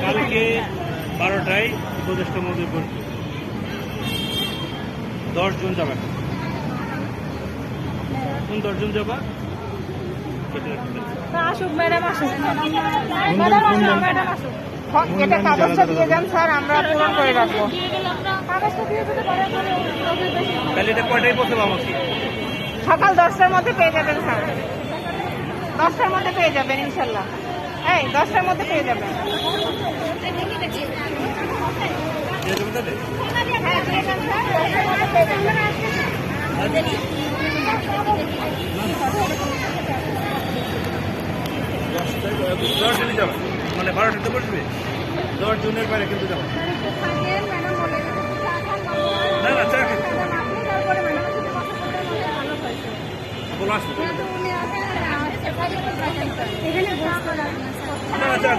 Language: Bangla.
কালকে 12টায় উপদেষ্টা মহোদয় বসবে। 10 জন যাবে। কোন 10 জন যাবা? আসুক ম্যাডাম, আসুক ম্যাডাম, আসুক। এটা কাগজটা দিয়ে যান স্যার, আমরা পূরণ করে রাখবো। কাগজটা দিয়ে যদি তাহলে এটা কয়টায় পৌঁছাবো আমাকে? সকাল 10টার মধ্যে পেয়ে যাবেন স্যার, 10টার মধ্যে পেয়ে যাবেন ইনশাল্লাহ। এই 10টার মধ্যে পেয়ে যাবেন। হ্যাঁ, দিয়ে যান স্যার, 10টার মধ্যে পেয়ে যাবেন। মানে 12টাতে বসবে, 10 জনের বাইরে কিন্তু যাবো না, না চা খেতে বলো আসবে। না, চা